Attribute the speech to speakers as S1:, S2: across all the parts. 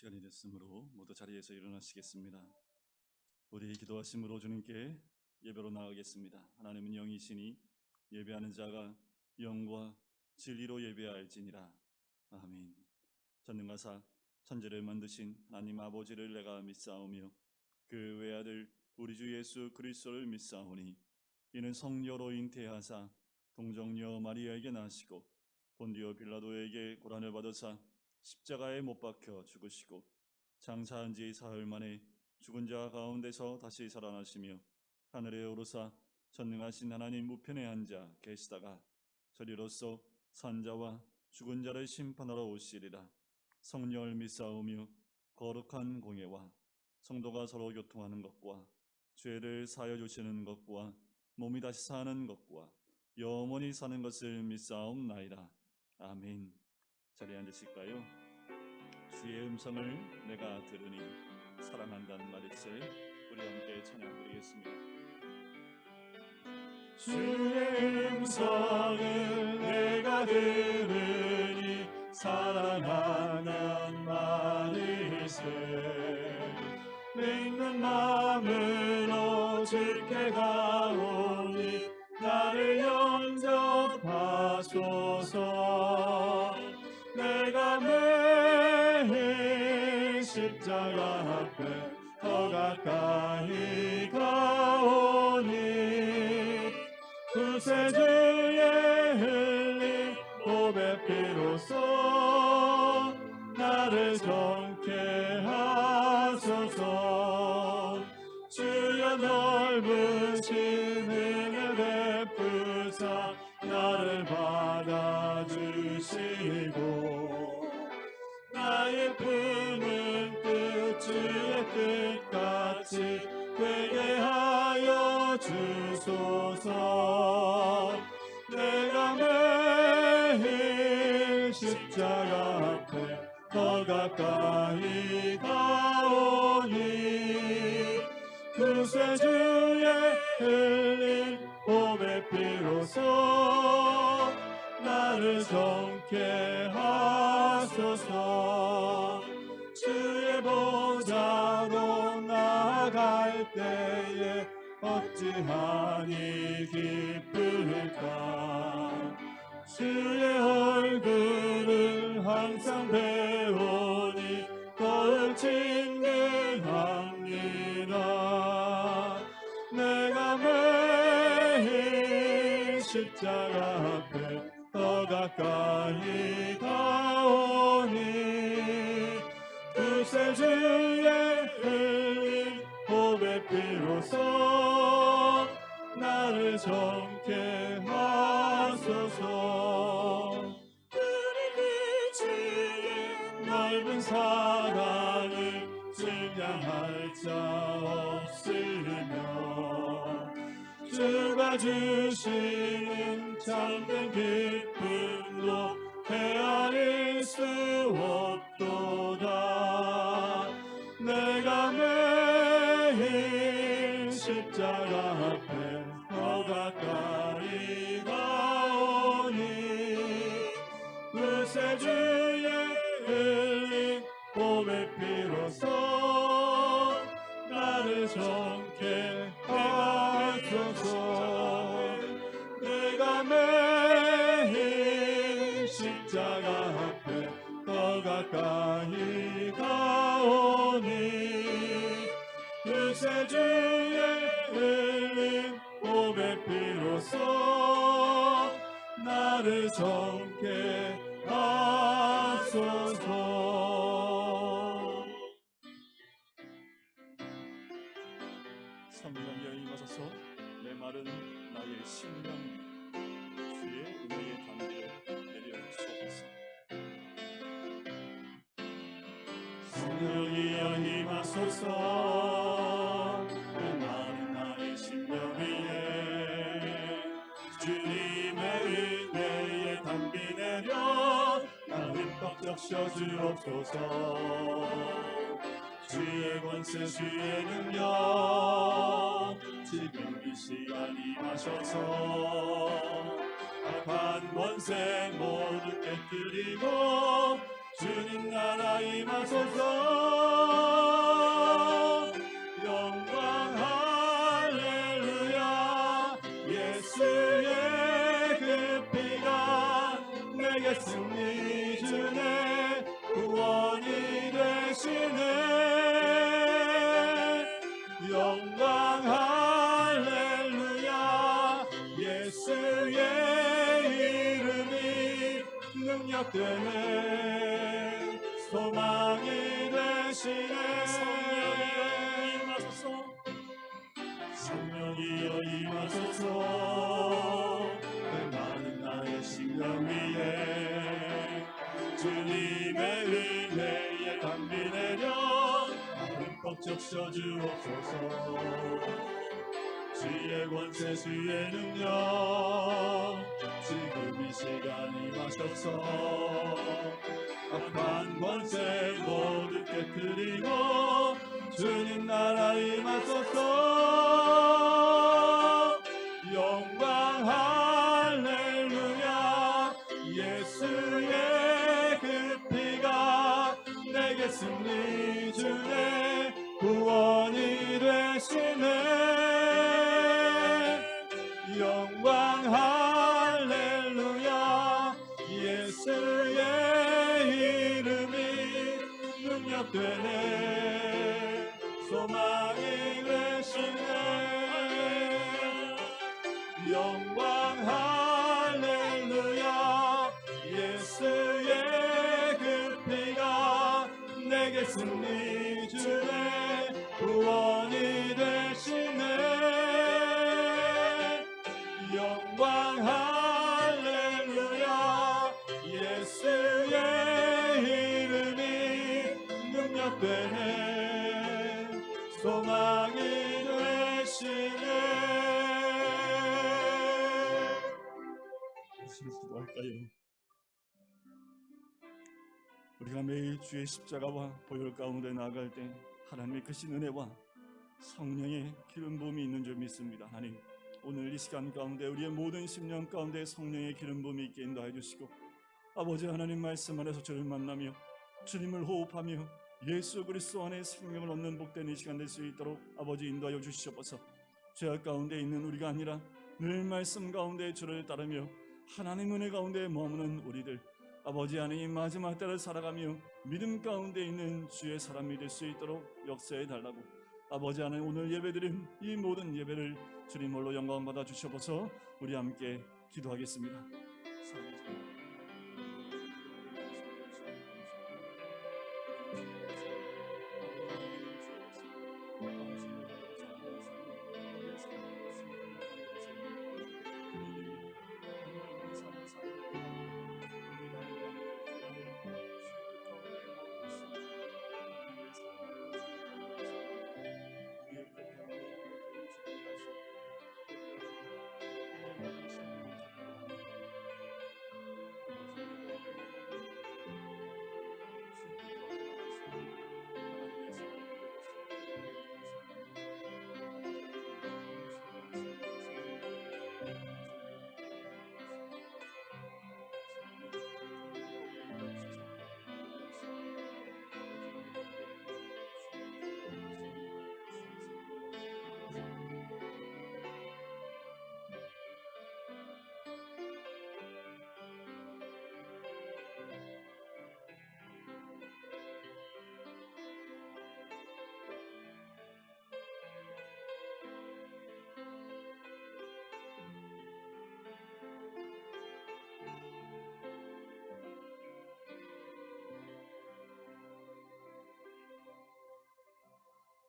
S1: 시간이 됐으므로 모두 자리에서 일어나시겠습니다. 우리 기도하심으로 주님께 예배로 나아가겠습니다. 하나님은 영이시니 예배하는 자가 영과 진리로 예배할지니라. 아멘. 전능하사 천지를 만드신 하나님 아버지를 내가 믿사오며 그 외아들 우리 주 예수 그리스도를 믿사오니 이는 성녀로 잉태하사 동정녀 마리아에게 나시고 본디오 빌라도에게 고난을 받으사 십자가에 못 박혀 죽으시고 장사한 지 사흘 만에 죽은 자 가운데서 다시 살아나시며 하늘에 오르사 전능하신 하나님 우편에 앉아 계시다가 저리로서 산자와 죽은 자를 심판하러 오시리라. 성령을 믿사오며 거룩한 공예와 성도가 서로 교통하는 것과 죄를 사하여 주시는 것과 몸이 다시 사는 것과 영원히 사는 것을 믿사옵나이다. 아멘. 자리에 앉으실까요? 주의 음성을 내가 들으니 사랑한다는 말일세. 우리 함께 찬양드리겠습니다.
S2: 주의 음성을 내가 들으니 사랑한다는 말일세. 믿는 마음으로 주께 가오니 나를 영접하소서. 내가 매일 십자가 앞에 더 가까이 가오니 구세주의 흘린 보배 피로써 나를 정케 하소서. 주여 넓으신 은혜 베푸사 나를 받아주시고 나의 품은 뜻 주의 뜻같이 되게 하여 주소서. 내가 매일 십자가 앞에 더 가까이 가오니 구세주의 흘린 보배 피로써 나를 정케 하소서. 주의 보좌로 나아갈 때에 어찌하니 기쁠까. 주의 얼굴을 항상 배우니 더욱 친근합니다. 내가 매일 십자가 앞에 더 가까이 가오니 구세주의 흘린 보배 피로써 나를 정케 하소서. 우리 그 주의 넓은 사랑을 증량할 자 없으며 주가 주시는 참된 기쁨도 헤아릴 수 없도다. 내가 매일 십자가 앞에 더 가까이 가오니 구세주의 흘린 보배 피로써 나를 정케 하소서. 내가 매일 십자가 앞에 더 가까이 가오니 구세주의 흘린 보배 피로써 나를 정케 하소서.
S1: 성령여 임하소서. 내 말은 나의 심령 주의 은혜의 담비를 내려주옵소서.
S2: 성령이여 임하소서. 내 말은 나의 심령 위에 주님의 은혜의 담비 내려 나 흠뻑 적셔주옵소서. 주의 권세 주의 능력 지금 이 시간 임하셔서 악한 권세 모두 깨뜨리고 주님 나라 임하소서. 영광 할렐루야. 예수의 그 피가 내게 승리 주네. 구원이 되시네. 영광 할렐루야. 예수의 이름이 능력되네. 소망이 되시네. 성령이여 임하소서. 그 많은 나의 심령 위에 주님의 은혜에 담비 내려 흠뻑 적셔 주옵소서. 주의 권세 주의 능력 지금 이 시간 임하소서. 악한 권세 모두 깨뜨리고 주님 나라 임하소서. 영광 할렐루야. 예수의 그 피가 내게 승리 주네. 구원이 되시네. 영광 할렐루야. 예수의 이름이 능력되네. 소망이 되시네. 영광 할렐루야. 예수의 그 피가 내게 승리 주네. 구원이 되시네. 영광 할렐루야. 예수의 이름이 능력되네. 소망이 되시네.
S1: 무슨 기도할까요? 우리가 매일 주의 십자가와 보혈 가운데 나아갈 때 하나님의 크신 은혜와 성령의 기름 부음이 있는 줄 믿습니다. 하나님, 오늘 이 시간 가운데 우리의 모든 심령 가운데 성령의 기름 부음이 있게 인도해 주시고, 아버지 하나님 말씀 안에서 주를 만나며 주님을 호흡하며 예수 그리스도 안에 생명을 얻는 복된 이 시간 될 수 있도록 아버지 인도하여 주시옵소서. 죄악 가운데 있는 우리가 아니라 늘 말씀 가운데 주를 따르며 하나님 은혜 가운데 머무는 우리들, 아버지 하나님 마지막 때를 살아가며 믿음 가운데 있는 주의 사람이 될 수 있도록 역사해 달라고, 아버지 하나님 오늘 예배드린 이 모든 예배를 주님 홀로 영광 받아 주셔서 우리 함께 기도하겠습니다.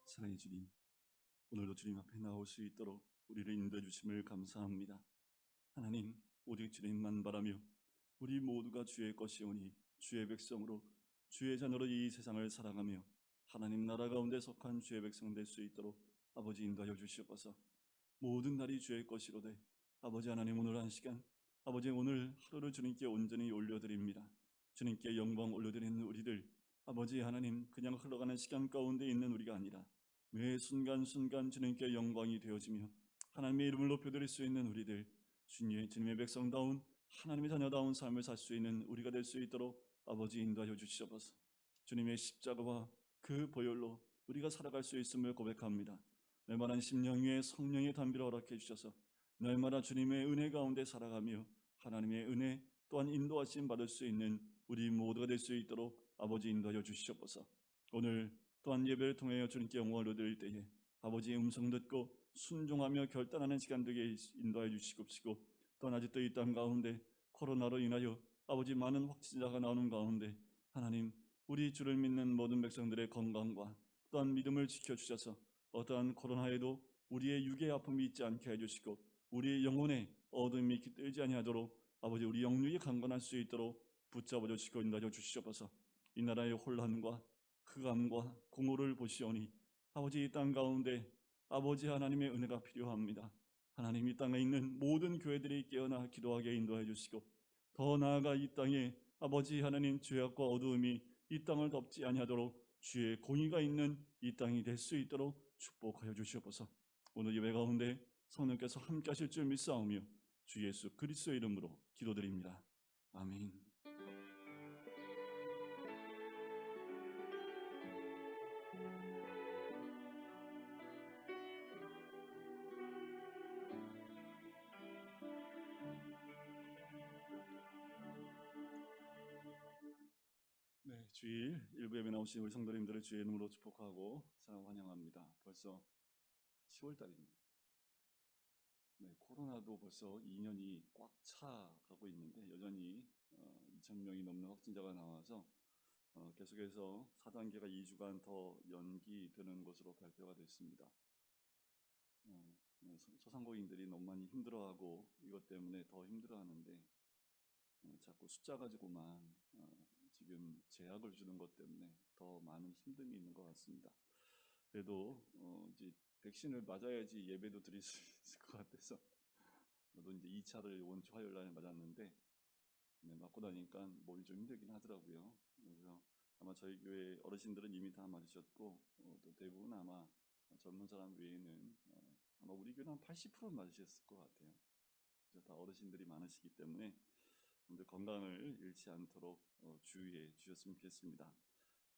S1: 사랑의 주님, 오늘도 주님 앞에 나올 수 있도록 우리를 인도해 주심을 감사합니다. 하나님, 오직 주님만 바라며 우리 모두가 주의 것이오니 주의 백성으로 주의 자녀로 이 세상을 살아가며 하나님 나라 가운데 속한 주의 백성 될 수 있도록 아버지 인도하여 주시옵소서. 모든 날이 주의 것이로되 아버지 하나님, 오늘 한 시간 아버지 오늘 하루를 주님께 온전히 올려드립니다. 주님께 영광 올려드리는 우리들, 아버지 하나님, 그냥 흘러가는 시간 가운데 있는 우리가 아니라 매 순간순간 주님께 영광이 되어지며 하나님의 이름을 높여드릴 수 있는 우리들, 주님의 백성다운 하나님의 자녀다운 삶을 살 수 있는 우리가 될 수 있도록 아버지 인도하여 주시옵소서. 주님의 십자가와 그 보혈로 우리가 살아갈 수 있음을 고백합니다. 날마다 심령 위에 성령의 담비를 허락해 주셔서 날마다 주님의 은혜 가운데 살아가며 하나님의 은혜 또한 인도하심 받을 수 있는 우리 모두가 될 수 있도록 아버지 인도하여 주시옵소서. 오늘 또한 예배를 통하여 주님께 영광을 드릴 때에 아버지의 음성 듣고 순종하며 결단하는 시간 되게 인도하여 주시옵시고, 또한 아직도 이 땅 가운데 코로나로 인하여 아버지 많은 확진자가 나오는 가운데 하나님, 우리 주를 믿는 모든 백성들의 건강과 또한 믿음을 지켜주셔서 어떠한 코로나에도 우리의 육의 아픔이 있지 않게 해주시고 우리의 영혼에 어둠이 깃들지 아니하도록 아버지 우리 영육이 강건할 수 있도록 붙잡아 주시고 인도하여 주시옵소서. 이 나라의 혼란과 흑암과 공허를 보시오니 아버지 이 땅 가운데 아버지 하나님의 은혜가 필요합니다. 하나님, 이 땅에 있는 모든 교회들이 깨어나 기도하게 인도해 주시고 더 나아가 이 땅에 아버지 하나님 죄악과 어두움이 이 땅을 덮지 아니하도록 주의 공의가 있는 이 땅이 될 수 있도록 축복하여 주시옵소서. 오늘 예배 가운데 성령께서 함께 하실 줄 믿사오며 주 예수 그리스도의 이름으로 기도드립니다. 아멘. 네, 주일 일부 예배 나오신 우리 성도님들을 주의 이름으로 축복하고 사랑 환영합니다. 벌써 10월 달입니다. 네, 코로나도 벌써 2년이 꽉 차가고 있는데 여전히 2,000명이 넘는 확진자가 나와서 계속해서 4단계가 2주간 더 연기되는 것으로 발표가 됐습니다. 소상공인들이 너무 많이 힘들어하고 이것 때문에 더 힘들어하는데 자꾸 숫자 가지고만 지금 제약을 주는 것 때문에 더 많은 힘듦이 있는 것 같습니다. 그래도 이제 백신을 맞아야지 예배도 드릴 수 있을 것 같아서 저도 이제 2차를 이번 주 화요일 날 맞았는데 맞고 나니까 몸이 좀 힘들긴 하더라고요. 그래서 아마 저희 교회 어르신들은 이미 다 맞으셨고 또 대부분 아마 젊은 사람 외에는 아마 우리 교회는 한 80%는 맞으셨을 것 같아요. 그래서 다 어르신들이 많으시기 때문에 여러분들 건강을 잃지 않도록 주의해 주셨으면 좋겠습니다.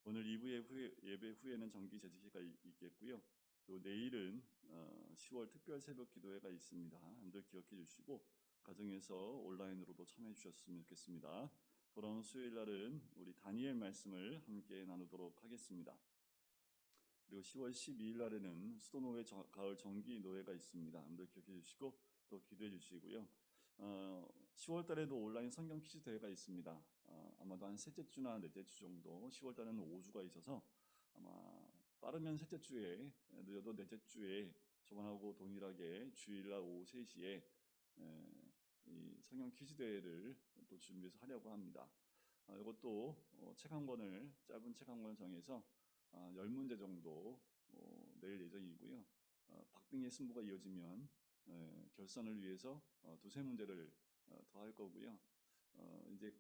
S1: 오늘 2부 예배 후에는 정기 재직회가 있겠고요. 그리고 내일은 10월 특별 새벽 기도회가 있습니다. 여러분들 기억해 주시고 가정에서 온라인으로도 참여해 주셨으면 좋겠습니다. 돌아오는 수요일 날은 우리 다니엘 말씀을 함께 나누도록 하겠습니다. 그리고 10월 12일 날에는 수도노회 가을 정기 노회가 있습니다. 여러분들 기억해 주시고 또 기도해 주시고요. 10월 달에도 온라인 성경 퀴즈 대회가 있습니다. 아마도 한 셋째 주나 넷째 주 정도, 10월 달에는 5주가 있어서 아마 빠르면 셋째 주에, 늦어도 넷째 주에 저번하고 동일하게 주일날 오후 3시에 이 성경 퀴즈 대회를 또 준비해서 하려고 합니다. 이것도 책 한 권을, 짧은 책 한 권을 정해서 10문제 정도 낼 예정이고요. 박빙의 승부가 이어지면 결선을 위해서 두세 문제를 더 할 거고요. 이제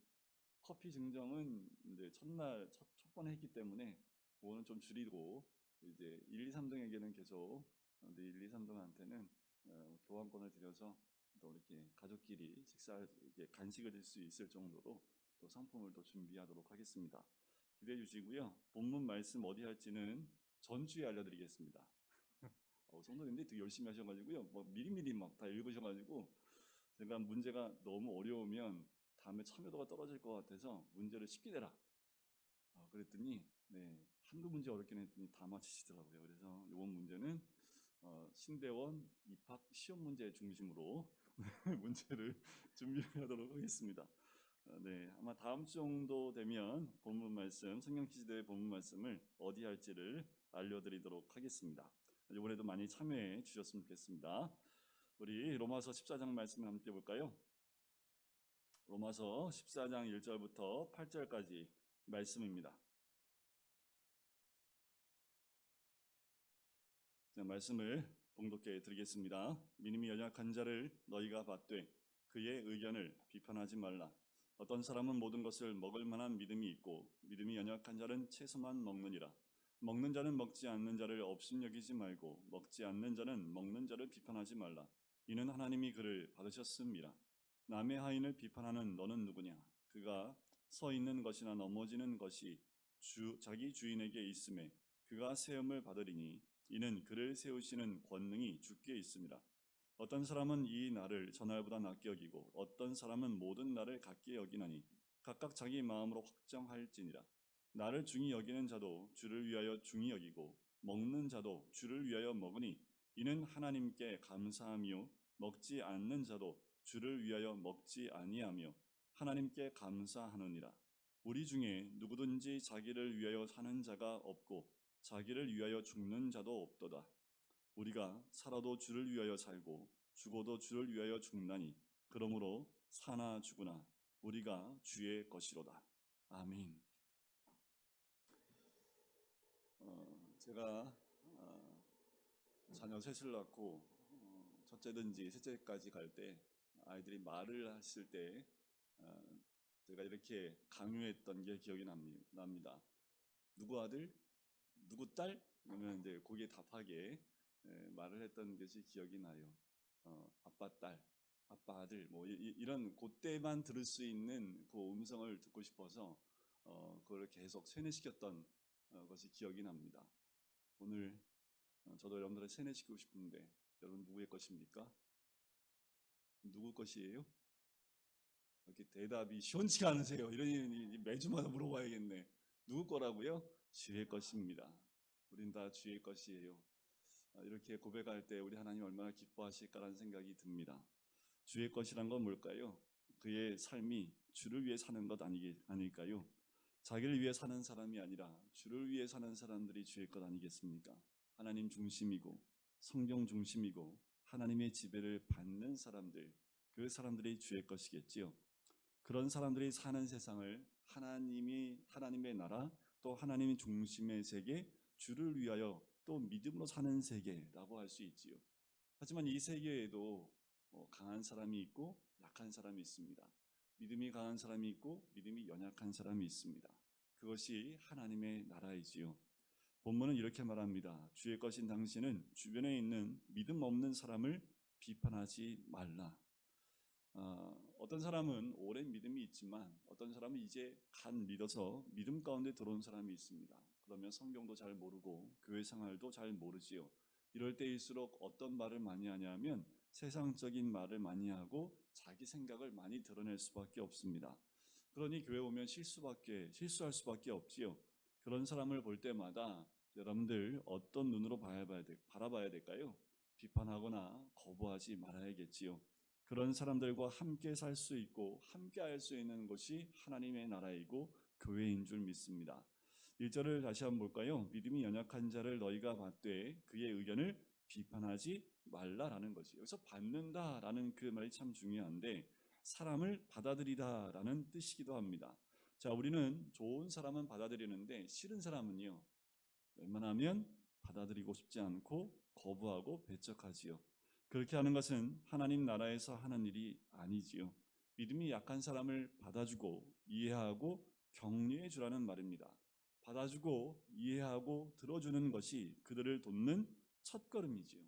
S1: 커피 증정은 이제 첫날 첫 번에 했기 때문에 그거는 좀 줄이고 이제 1, 2, 3등에게는 계속 1, 2, 3등한테는 교환권을 드려서 또 이렇게 가족끼리 식사할 이렇게 간식을 들 수 있을 정도로 또 상품을 또 준비하도록 하겠습니다. 기대해 주시고요. 본문 말씀 어디 할지는 전주에 알려드리겠습니다. 성도님들이 되게 열심히 하셔가지고요. 뭐 미리미리 막 다 읽으셔가지고 제가 문제가 너무 어려우면 다음에 참여도가 떨어질 것 같아서 문제를 쉽게 내라. 그랬더니 한두 문제 어렵긴 했더니 다 맞히시더라고요. 그래서 이번 문제는 신대원 입학 시험 문제 중심으로 문제를 준비하도록 하겠습니다. 아마 다음 주 정도 되면 본문 말씀, 성경 퀴즈 대회 본문 말씀을 어디 할지를 알려드리도록 하겠습니다. 이번에도 많이 참여해 주셨으면 좋겠습니다. 우리 로마서 14장 말씀을 함께 볼까요? 로마서 14장 1절부터 8절까지 말씀입니다. 말씀을 봉독해 드리겠습니다. 믿음이 연약한 자를 너희가 받되 그의 의견을 비판하지 말라. 어떤 사람은 모든 것을 먹을 만한 믿음이 있고 믿음이 연약한 자는 채소만 먹느니라. 먹는 자는 먹지 않는 자를 업신여기지 말고 먹지 않는 자는 먹는 자를 비판하지 말라. 이는 하나님이 그를 받으셨음이라. 남의 하인을 비판하는 너는 누구냐? 그가 서 있는 것이나 넘어지는 것이 자기 주인에게 있음에 그가 세움을 받으리니 이는 그를 세우시는 권능이 주께 있습니다. 어떤 사람은 이 날을 전날보다 낮게 여기고 어떤 사람은 모든 날을 같게 여기나니 각각 자기 마음으로 확정할지니라. 나를 중히 여기는 자도 주를 위하여 중히 여기고 먹는 자도 주를 위하여 먹으니 이는 하나님께 감사하며 먹지 않는 자도 주를 위하여 먹지 아니하며 하나님께 감사하느니라. 우리 중에 누구든지 자기를 위하여 사는 자가 없고 자기를 위하여 죽는 자도 없도다. 우리가 살아도 주를 위하여 살고 죽어도 주를 위하여 죽나니 그러므로 사나 죽으나 우리가 주의 것이로다. 아멘. 제가 자녀 셋을 낳고 첫째든지 셋째까지 갈 때 아이들이 말을 했을 때 제가 이렇게 강요했던 게 기억이 납니다. 누구 아들? 누구 딸? 그러면 이제 거기에 답하게 말을 했던 것이 기억이 나요. 아빠 딸, 아빠 아들, 뭐 이런 그때만 들을 수 있는 그 음성을 듣고 싶어서 그걸 계속 세뇌시켰던 것이 기억이 납니다. 오늘 저도 여러분들을 세뇌시키고 싶은데 여러분 누구의 것입니까? 누구 것이에요? 이렇게 대답이 시원치가 않으세요. 이러니 매주마다 물어봐야겠네. 누구 거라고요? 주의 것입니다. 우린 다 주의 것이에요. 이렇게 고백할 때 우리 하나님 얼마나 기뻐하실까라는 생각이 듭니다. 주의 것이란 건 뭘까요? 그의 삶이 주를 위해 사는 것 아닐까요? 자기를 위해 사는 사람이 아니라 주를 위해 사는 사람들이 주의 것 아니겠습니까? 하나님 중심이고 성경 중심이고 하나님의 지배를 받는 사람들, 그 사람들이 주의 것이겠지요. 그런 사람들이 사는 세상을 하나님의 나라, 또 하나님의 중심의 세계, 주를 위하여 또 믿음으로 사는 세계라고 할 수 있지요. 하지만 이 세계에도 강한 사람이 있고 약한 사람이 있습니다. 믿음이 강한 사람이 있고 믿음이 연약한 사람이 있습니다. 그것이 하나님의 나라이지요. 본문은 이렇게 말합니다. 주의 것인 당신은 주변에 있는 믿음 없는 사람을 비판하지 말라. 어떤 사람은 오랜 믿음이 있지만 어떤 사람은 이제 간 믿어서 믿음 가운데 들어온 사람이 있습니다. 그러면 성경도 잘 모르고 교회 생활도 잘 모르지요. 이럴 때일수록 어떤 말을 많이 하냐면 세상적인 말을 많이 하고 자기 생각을 많이 드러낼 수밖에 없습니다. 그러니 교회 오면 실수할 수밖에 없지요. 그런 사람을 볼 때마다 여러분들 어떤 눈으로 바라봐야 될까요? 비판하거나 거부하지 말아야겠지요. 그런 사람들과 함께 살 수 있고 함께 할 수 있는 것이 하나님의 나라이고 교회인 줄 믿습니다. 1절을 다시 한번 볼까요? 믿음이 연약한 자를 너희가 받되 그의 의견을 비판하지 말라라는 것이, 여기서 받는다라는 그 말이 참 중요한데 사람을 받아들이다라는 뜻이기도 합니다. 자, 우리는 좋은 사람은 받아들이는데 싫은 사람은요, 웬만하면 받아들이고 싶지 않고 거부하고 배척하지요. 그렇게 하는 것은 하나님 나라에서 하는 일이 아니지요. 믿음이 약한 사람을 받아주고 이해하고 격려해 주라는 말입니다. 받아주고 이해하고 들어주는 것이 그들을 돕는 첫걸음이지요.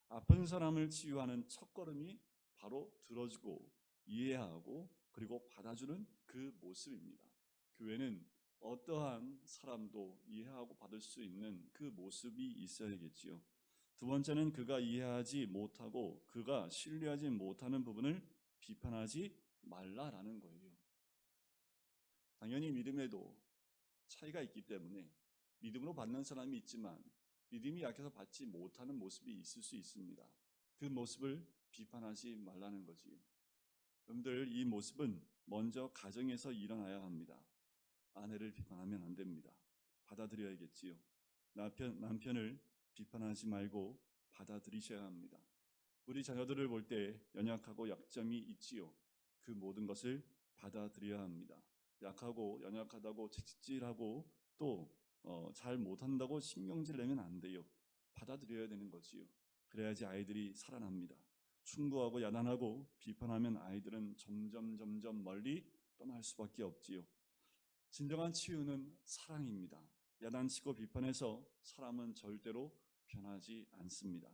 S1: 아픈 사람을 치유하는 첫걸음이 바로 들어주고 이해하고 그리고 받아주는 그 모습입니다. 교회는 어떠한 사람도 이해하고 받을 수 있는 그 모습이 있어야겠지요. 두 번째는 그가 이해하지 못하고 그가 신뢰하지 못하는 부분을 비판하지 말라라는 거예요. 당연히 믿음에도 차이가 있기 때문에 믿음으로 받는 사람이 있지만 믿음이 약해서 받지 못하는 모습이 있을 수 있습니다. 그 모습을 비판하지 말라는 거지요. 여러분들, 이 모습은 먼저 가정에서 일어나야 합니다. 아내를 비판하면 안 됩니다. 받아들여야겠지요. 남편을 비판하지 말고 받아들이셔야 합니다. 우리 자녀들을 볼 때 연약하고 약점이 있지요. 그 모든 것을 받아들여야 합니다. 약하고 연약하다고 채찍질하고 또 잘 못한다고 신경질 내면 안 돼요. 받아들여야 되는 거지요. 그래야지 아이들이 살아납니다. 충고하고 야단하고 비판하면 아이들은 점점 멀리 떠날 수밖에 없지요. 진정한 치유는 사랑입니다. 야단치고 비판해서 사람은 절대로 변하지 않습니다.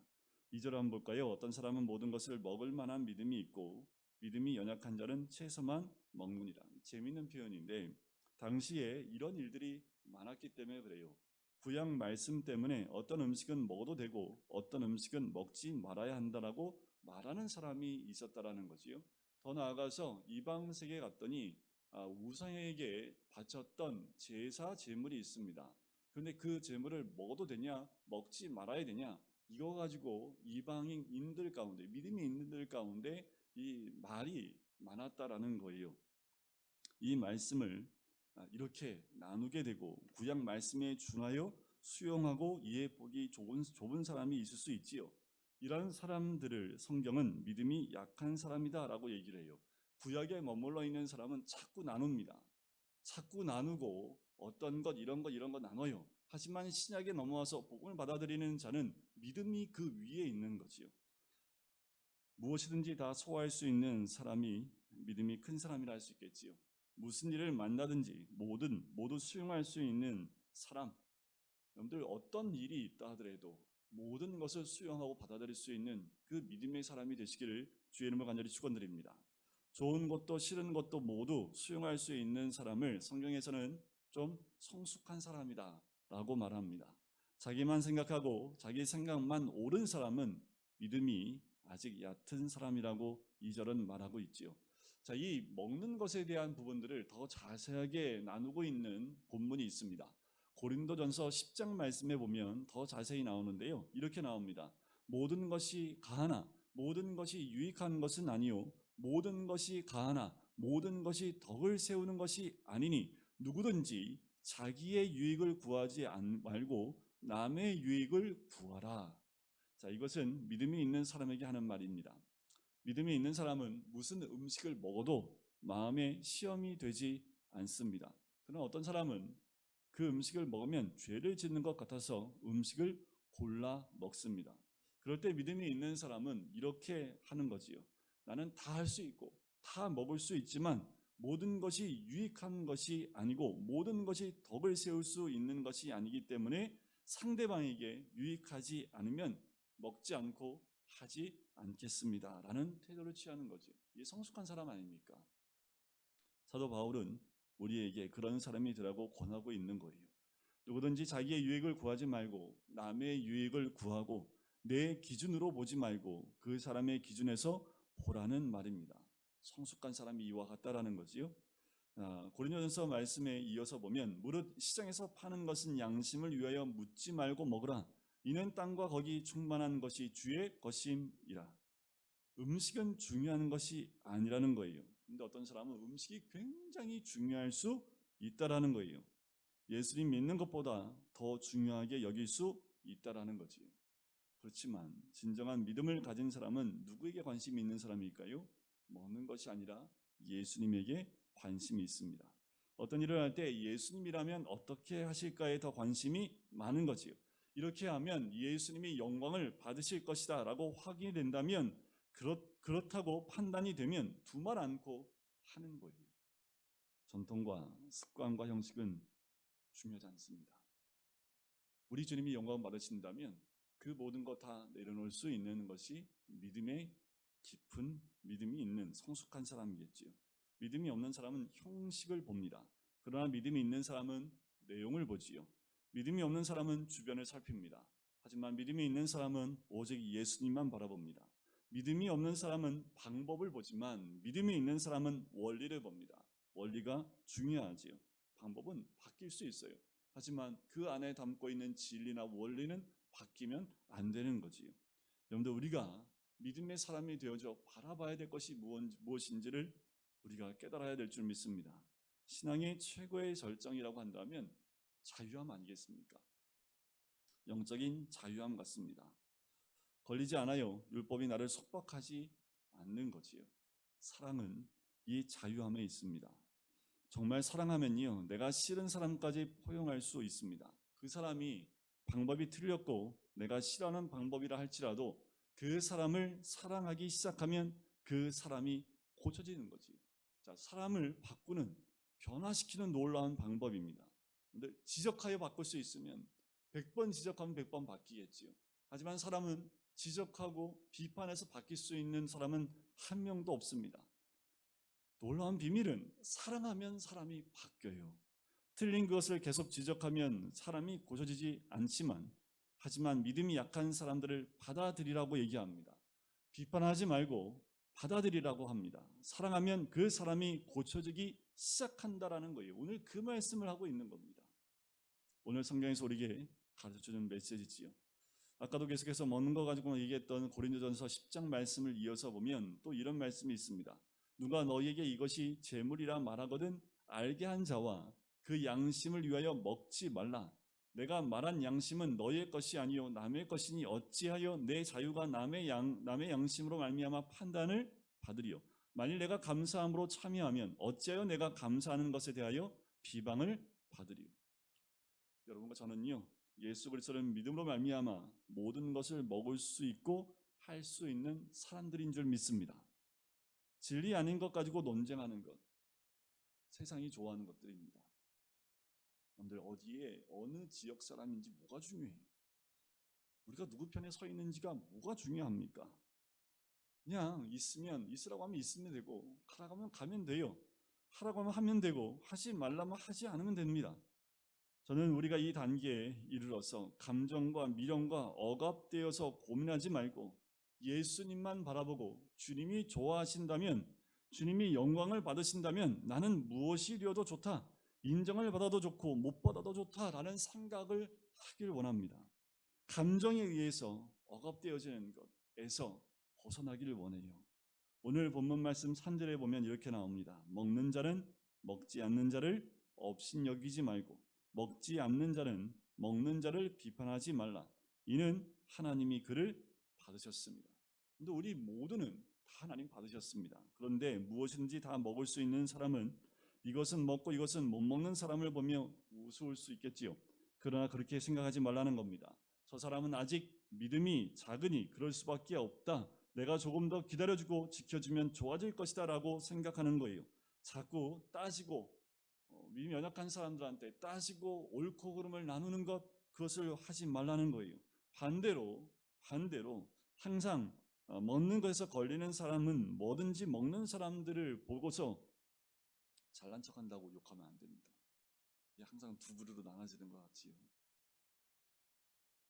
S1: 2절 한번 볼까요? 어떤 사람은 모든 것을 먹을 만한 믿음이 있고 믿음이 연약한 자는 채소만 먹느니라. 재미있는 표현인데 당시에 이런 일들이 많았기 때문에 그래요. 구약 말씀 때문에 어떤 음식은 먹어도 되고 어떤 음식은 먹지 말아야 한다라고 말하는 사람이 있었다라는 거지요. 더 나아가서 이방 세계에 갔더니 우상에게 바쳤던 제사 제물이 있습니다. 그런데 그 제물을 먹어도 되냐, 먹지 말아야 되냐, 이거 가지고 이방인들 가운데, 믿음이 있는 들 가운데 이 말이 많았다라는 거예요. 이 말씀을 이렇게 나누게 되고 구약 말씀에 준하여 수용하고 이해보기 좁은 사람이 있을 수 있지요. 이런 사람들을 성경은 믿음이 약한 사람이다라고 얘기를 해요. 구약에 머물러 있는 사람은 자꾸 나눕니다. 자꾸 나누고 어떤 것 이런 것 나눠요. 하지만 신약에 넘어와서 복음을 받아들이는 자는 믿음이 그 위에 있는 거지요. 무엇이든지 다 소화할 수 있는 사람이 믿음이 큰 사람이라 할 수 있겠지요. 무슨 일을 만나든지 모두 수용할 수 있는 사람. 여러분들 어떤 일이 있다 하더라도 모든 것을 수용하고 받아들일 수 있는 그 믿음의 사람이 되시기를 주의 이름으로 간절히 축원드립니다. 좋은 것도 싫은 것도 모두 수용할 수 있는 사람을 성경에서는 좀 성숙한 사람이다 라고 말합니다. 자기만 생각하고 자기 생각만 옳은 사람은 믿음이 아직 얕은 사람이라고 2절은 말하고 있지요. 자, 이 먹는 것에 대한 부분들을 더 자세하게 나누고 있는 본문이 있습니다. 고린도전서 10장 말씀에 보면 더 자세히 나오는데요. 이렇게 나옵니다. 모든 것이 가하나 모든 것이 유익한 것은 아니요 모든 것이 가하나 모든 것이 덕을 세우는 것이 아니니 누구든지 자기의 유익을 구하지 말고 남의 유익을 구하라. 자, 이것은 믿음이 있는 사람에게 하는 말입니다. 믿음이 있는 사람은 무슨 음식을 먹어도 마음에 시험이 되지 않습니다. 그러나 어떤 사람은 그 음식을 먹으면 죄를 짓는 것 같아서 음식을 골라 먹습니다. 그럴 때 믿음이 있는 사람은 이렇게 하는 거지요. 나는 다 할 수 있고 다 먹을 수 있지만 모든 것이 유익한 것이 아니고 모든 것이 덕을 세울 수 있는 것이 아니기 때문에 상대방에게 유익하지 않으면 먹지 않고 하지 않겠습니다 라는 태도를 취하는 거죠. 이게 성숙한 사람 아닙니까? 사도 바울은 우리에게 그런 사람이 되라고 권하고 있는 거예요. 누구든지 자기의 유익을 구하지 말고 남의 유익을 구하고 내 기준으로 보지 말고 그 사람의 기준에서 보라는 말입니다. 성숙한 사람이 이와 같다라는 거지요. 고린도전서 말씀에 이어서 보면 무릇 시장에서 파는 것은 양심을 위하여 묻지 말고 먹으라. 이는 땅과 거기 충만한 것이 주의 것임이라. 음식은 중요한 것이 아니라는 거예요. 근데 어떤 사람은 음식이 굉장히 중요할 수 있다라는 거예요. 예수님 믿는 것보다 더 중요하게 여길 수 있다라는 거지. 그렇지만 진정한 믿음을 가진 사람은 누구에게 관심이 있는 사람일까요? 먹는 것이 아니라 예수님에게 관심이 있습니다. 어떤 일을 할 때 예수님이라면 어떻게 하실까에 더 관심이 많은 거지요. 이렇게 하면 예수님이 영광을 받으실 것이다 라고 확인이 된다면 그렇다고 판단이 되면 두말 않고 하는 거예요. 전통과 습관과 형식은 중요하지 않습니다. 우리 주님이 영광 받으신다면 그 모든 것 다 내려놓을 수 있는 것이 믿음의 깊은 믿음이 있는 성숙한 사람이겠지요. 믿음이 없는 사람은 형식을 봅니다. 그러나 믿음이 있는 사람은 내용을 보지요. 믿음이 없는 사람은 주변을 살핍니다. 하지만 믿음이 있는 사람은 오직 예수님만 바라봅니다. 믿음이 없는 사람은 방법을 보지만 믿음이 있는 사람은 원리를 봅니다. 원리가 중요하지요. 방법은 바뀔 수 있어요. 하지만 그 안에 담고 있는 진리나 원리는 바뀌면 안 되는 거지요. 여러분들 우리가 믿음의 사람이 되어져 바라봐야 될 것이 무엇인지를 우리가 깨달아야 될 줄 믿습니다. 신앙의 최고의 절정이라고 한다면 자유함 아니겠습니까? 영적인 자유함 같습니다. 걸리지 않아요. 율법이 나를 속박하지 않는 거지요. 사랑은 이 자유함에 있습니다. 정말 사랑하면요, 내가 싫은 사람까지 포용할 수 있습니다. 그 사람이 방법이 틀렸고 내가 싫어하는 방법이라 할지라도 그 사람을 사랑하기 시작하면 그 사람이 고쳐지는 거지요. 자, 사람을 바꾸는, 변화시키는 놀라운 방법입니다. 근데 지적하여 바꿀 수 있으면 100번 지적하면 100번 바뀌겠지요. 하지만 사람은 지적하고 비판해서 바뀔 수 있는 사람은 한 명도 없습니다. 놀라운 비밀은 사랑하면 사람이 바뀌어요. 틀린 것을 계속 지적하면 사람이 고쳐지지 않지만, 하지만 믿음이 약한 사람들을 받아들이라고 얘기합니다. 비판하지 말고 받아들이라고 합니다. 사랑하면 그 사람이 고쳐지기 시작한다라는 거예요. 오늘 그 말씀을 하고 있는 겁니다. 오늘 성경에서 우리에게 가르쳐주는 메시지지요. 아까도 계속해서 먹는 거 가지고 얘기했던 고린도전서 10장 말씀을 이어서 보면 또 이런 말씀이 있습니다. 누가 너희에게 이것이 재물이라 말하거든 알게 한 자와 그 양심을 위하여 먹지 말라. 내가 말한 양심은 너의 것이 아니요 남의 것이니 어찌하여 내 자유가 남의 양심으로 말미암아 판단을 받으리요. 만일 내가 감사함으로 참여하면 어찌하여 내가 감사하는 것에 대하여 비방을 받으리요. 여러분과 저는요, 예수 그리스도를 믿음으로 말미암아 모든 것을 먹을 수 있고 할 수 있는 사람들인 줄 믿습니다. 진리 아닌 것 가지고 논쟁하는 것, 세상이 좋아하는 것들입니다. 여러분들 어디에 어느 지역 사람인지 뭐가 중요해요? 우리가 누구 편에 서 있는지가 뭐가 중요합니까? 그냥 있으면 있으라고 하면 있으면 되고 가라고 하면 가면 돼요. 하라고 하면 하면 되고 하지 말라면 하지 않으면 됩니다. 저는 우리가 이 단계에 이르러서 감정과 미련과 억압되어서 고민하지 말고 예수님만 바라보고 주님이 좋아하신다면, 주님이 영광을 받으신다면 나는 무엇이 되어도 좋다, 인정을 받아도 좋고 못 받아도 좋다라는 생각을 하길 원합니다. 감정에 의해서 억압되어지는 것에서 벗어나기를 원해요. 오늘 본문 말씀 3절에 보면 이렇게 나옵니다. 먹는 자는 먹지 않는 자를 업신여기지 말고 먹지 않는 자는 먹는 자를 비판하지 말라. 이는 하나님이 그를 받으셨습니다. 근데 우리 모두는 다 하나님 받으셨습니다. 그런데 무엇이든지 다 먹을 수 있는 사람은 이것은 먹고 이것은 못 먹는 사람을 보며 우스울 수 있겠지요. 그러나 그렇게 생각하지 말라는 겁니다. 저 사람은 아직 믿음이 작으니 그럴 수밖에 없다. 내가 조금 더 기다려주고 지켜주면 좋아질 것이다 라고 생각하는 거예요. 자꾸 따지고 믿음이 연약한 사람들한테 따지고 옳고 그름을 나누는 것, 그것을 하지 말라는 거예요. 반대로 항상 먹는 것에서 걸리는 사람은 뭐든지 먹는 사람들을 보고서 잘난 척한다고 욕하면 안 됩니다. 항상 두 그루로 나눠지는 것 같지요.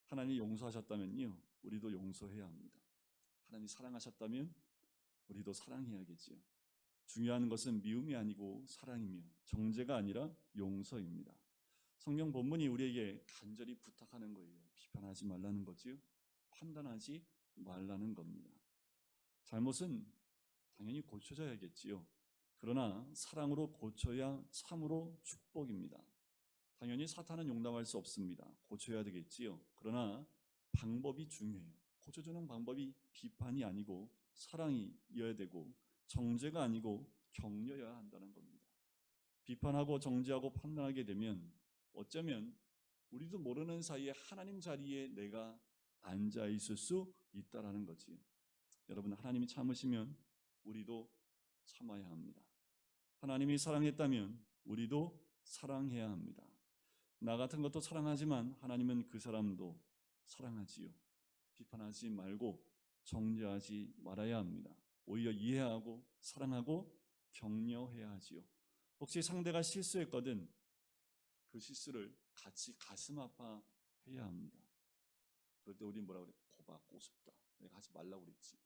S1: 하나님이 용서하셨다면요, 우리도 용서해야 합니다. 하나님이 사랑하셨다면 우리도 사랑해야겠지요. 중요한 것은 미움이 아니고 사랑이며 정죄가 아니라 용서입니다. 성경 본문이 우리에게 간절히 부탁하는 거예요. 비판하지 말라는 거지요. 판단하지 말라는 겁니다. 잘못은 당연히 고쳐져야겠지요. 그러나 사랑으로 고쳐야 참으로 축복입니다. 당연히 사탄은 용납할 수 없습니다. 고쳐야 되겠지요. 그러나 방법이 중요해요. 고쳐주는 방법이 비판이 아니고 사랑이어야 되고 정죄가 아니고 격려해야 한다는 겁니다. 비판하고 정죄하고 판단하게 되면 어쩌면 우리도 모르는 사이에 하나님 자리에 내가 앉아 있을 수 있다라는 거지요. 여러분, 하나님이 참으시면 우리도 참아야 합니다. 하나님이 사랑했다면 우리도 사랑해야 합니다. 나 같은 것도 사랑하지만 하나님은 그 사람도 사랑하지요. 비판하지 말고 정죄하지 말아야 합니다. 오히려 이해하고 사랑하고 격려해야 하지요. 혹시 상대가 실수했거든 그 실수를 같이 가슴 아파해야 합니다. 그럴 때 우리는 뭐라 그래? 고봐, 꼬숩다. 내가 하지 말라고 그랬지.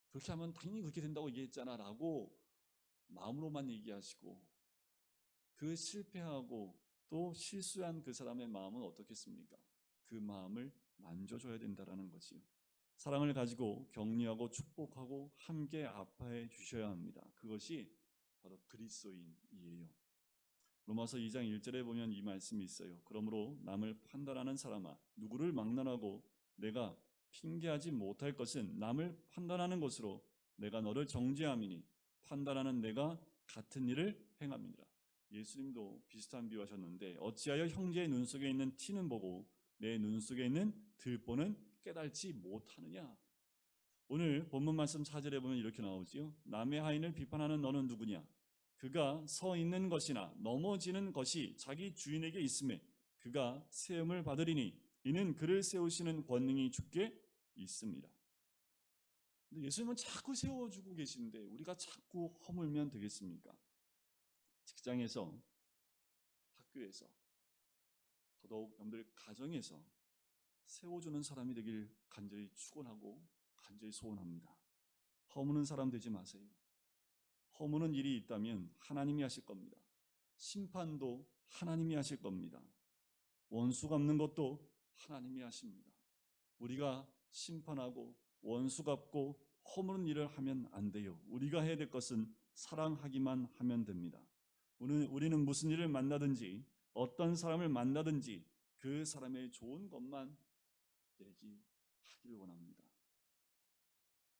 S1: 그렇게 하면 당연히 그렇게 된다고 얘기했잖아 라고 마음으로만 얘기하시고, 그 실패하고 또 실수한 그 사람의 마음은 어떻겠습니까? 그 마음을 만져줘야 된다라는 거지요. 사랑을 가지고 격려하고 축복하고 함께 아파해 주셔야 합니다. 그것이 바로 그리스도인이에요. 로마서 2장 1절에 보면 이 말씀이 있어요. 그러므로 남을 판단하는 사람아, 누구를 막론하고 내가 핑계하지 못할 것은 남을 판단하는 것으로 내가 너를 정죄함이니 판단하는 내가 같은 일을 행함이니라. 예수님도 비슷한 비유하셨는데 어찌하여 형제의 눈 속에 있는 티는 보고 내 눈 속에 있는 들보는 깨달지 못하느냐. 오늘 본문 말씀 4절에 보면 이렇게 나오지요. 남의 하인을 비판하는 너는 누구냐? 그가 서 있는 것이나 넘어지는 것이 자기 주인에게 있음에 그가 세움을 받으리니 이는 그를 세우시는 권능이 주께 있습니다. 근데 예수님은 자꾸 세워주고 계시는데 우리가 자꾸 허물면 되겠습니까? 직장에서, 학교에서, 더더욱 여러분들 가정에서 세워주는 사람이 되길 간절히 축원하고 간절히 소원합니다. 허무는 사람 되지 마세요. 허무는 일이 있다면 하나님이 하실 겁니다. 심판도 하나님이 하실 겁니다. 원수 갚는 것도 하나님이 하십니다. 우리가 심판하고 원수 갚고 허무는 일을 하면 안 돼요. 우리가 해야 될 것은 사랑하기만 하면 됩니다. 우리는 무슨 일을 만나든지 어떤 사람을 만나든지 그 사람의 좋은 것만 얘기하기를 원합니다.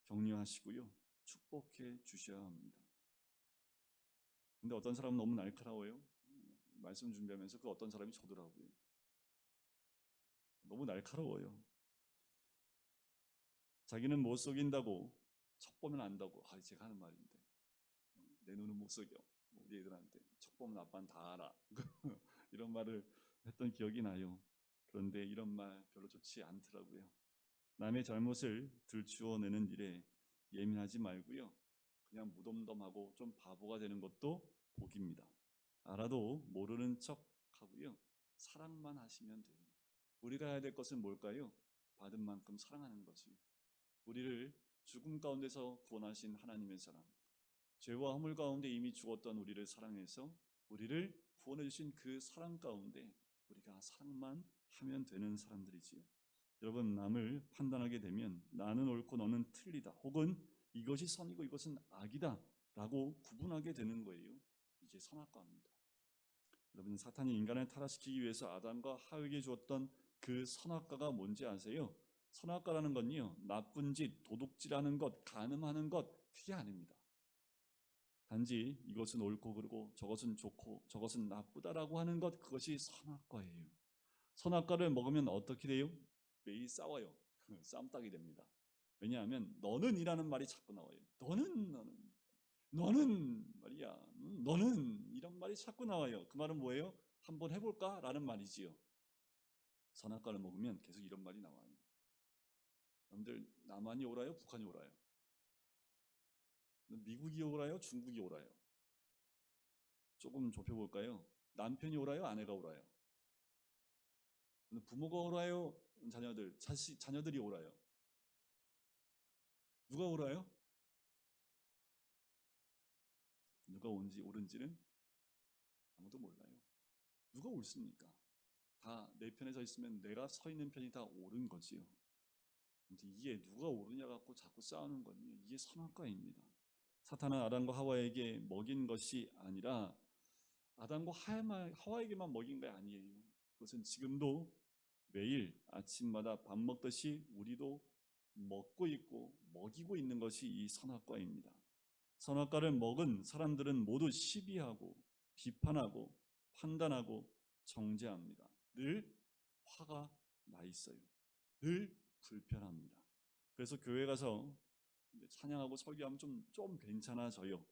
S1: 격려하시고요. 축복해 주셔야 합니다. 근데 어떤 사람은 너무 날카로워요. 말씀 준비하면서 그 어떤 사람이 저더라고요. 너무 날카로워요. 자기는 못 속인다고 척 보면 안다고. 제가 하는 말인데 내 눈은 못 속여. 우리 애들한테 척 보면 아빠는 다 알아. 이런 말을 했던 기억이 나요. 그런데 이런 말 별로 좋지 않더라고요. 남의 잘못을 들추어내는 일에 예민하지 말고요. 그냥 무덤덤하고 좀 바보가 되는 것도 복입니다. 알아도 모르는 척하고요. 사랑만 하시면 돼요. 우리가 해야 될 것은 뭘까요? 받은 만큼 사랑하는 거지. 우리를 죽음 가운데서 구원하신 하나님의 사랑, 죄와 허물 가운데 이미 죽었던 우리를 사랑해서 우리를 구원해 주신 그 사랑 가운데 우리가 사랑만 하면 되는 사람들이지요. 여러분, 남을 판단하게 되면 나는 옳고 너는 틀리다, 혹은 이것이 선이고 이것은 악이다 라고 구분하게 되는 거예요. 이게 선악과입니다. 여러분, 사탄이 인간을 타락시키기 위해서 아담과 하에게 주었던 그 선악과가 뭔지 아세요? 선악과라는 건요, 나쁜 짓, 도둑질하는 것, 간음하는 것, 그게 아닙니다. 단지 이것은 옳고 그르고 저것은 좋고 저것은 나쁘다라고 하는 것, 그것이 선악과예요. 선악과를 먹으면 어떻게 돼요? 매일 싸워요. 쌈딱이 됩니다. 왜냐하면 너는 이라는 말이 자꾸 나와요. 너는 말이야, 너는 이런 말이 자꾸 나와요. 그 말은 뭐예요? 한번 해볼까? 라는 말이지요. 선악과를 먹으면 계속 이런 말이 나와요. 여러분들, 남한이 옳아요? 북한이 옳아요? 미국이 옳아요? 중국이 옳아요? 조금 좁혀볼까요? 남편이 옳아요? 아내가 옳아요? 부모가 옳아요? 자녀들이 옳아요? 누가 옳아요? 누가 옳은지는 아무도 몰라요. 누가 옳습니까? 다 내 편에 서 있으면 내가 서 있는 편이 다 옳은 거지요. 근데 이게 누가 옳으냐 갖고 자꾸 싸우는 건요, 이게 선악과입니다. 사탄은 아담과 하와에게 먹인 것이 아니라 아담과 하와에게만 먹인 게 아니에요. 그것은 지금도 매일 아침마다 밥 먹듯이 우리도 먹고 있고 먹이고 있는 것이 이 선악과입니다. 선악과를 먹은 사람들은 모두 시비하고 비판하고 판단하고 정죄합니다. 늘 화가 나 있어요. 늘 불편합니다. 그래서 교회 가서 찬양하고 설교하면 좀 괜찮아져요.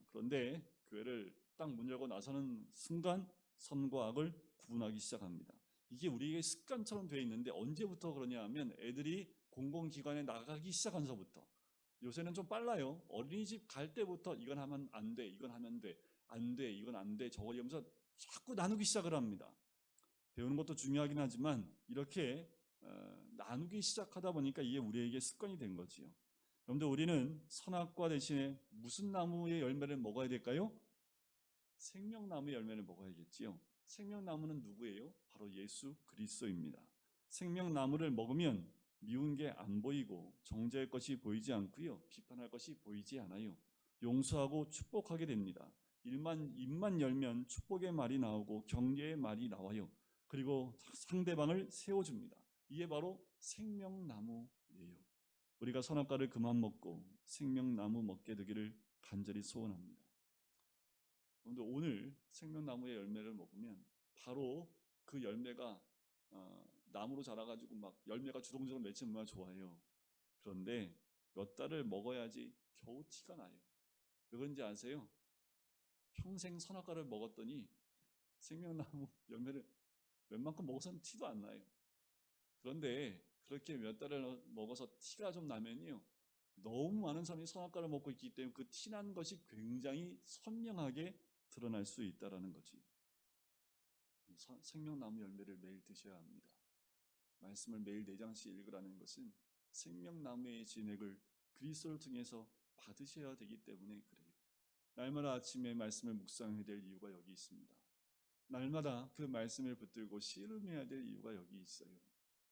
S1: 그런데 교회를 딱 문 열고 나서는 순간 선과 악을 구분하기 시작합니다. 이게 우리에게 습관처럼 되어 있는데 언제부터 그러냐 하면 애들이 공공기관에 나가기 시작한서부터. 요새는 좀 빨라요. 어린이집 갈 때부터 이건 하면 안 돼, 이건 하면 돼, 안 돼, 이건 안 돼, 저거 이러면서 자꾸 나누기 시작을 합니다. 배우는 것도 중요하긴 하지만 이렇게 나누기 시작하다 보니까 이게 우리에게 습관이 된 거지요. 여러분들, 우리는 선악과 대신에 무슨 나무의 열매를 먹어야 될까요? 생명나무의 열매를 먹어야겠지요. 생명나무는 누구예요? 바로 예수 그리스도입니다. 생명나무를 먹으면 미운 게 안 보이고 정죄할 것이 보이지 않고요, 비판할 것이 보이지 않아요. 용서하고 축복하게 됩니다. 입만 열면 축복의 말이 나오고 격려의 말이 나와요. 그리고 상대방을 세워줍니다. 이게 바로 생명나무예요. 우리가 선악과를 그만 먹고 생명나무 먹게 되기를 간절히 소원합니다. 그런데 오늘 생명나무의 열매를 먹으면 바로 그 열매가 나무로 자라가지고 막 열매가 주렁주렁 맺히면 얼마나 좋아요. 그런데 몇 달을 먹어야지 겨우 티가 나요. 왜 그런지 아세요? 평생 선악과를 먹었더니 생명나무 열매를 웬만큼 먹어서는 티도 안 나요. 그런데 그렇게 몇 달을 먹어서 티가 좀 나면요, 너무 많은 사람이 선악과를 먹고 있기 때문에 그 티난 것이 굉장히 선명하게 드러날 수 있다라는 거지. 생명나무 열매를 매일 드셔야 합니다. 말씀을 매일 4장씩 읽으라는 것은 생명나무의 진액을 그리스도를 통해서 받으셔야 되기 때문에 그래요. 날마다 아침에 말씀을 묵상해야 될 이유가 여기 있습니다. 날마다 그 말씀을 붙들고 씨름해야 될 이유가 여기 있어요.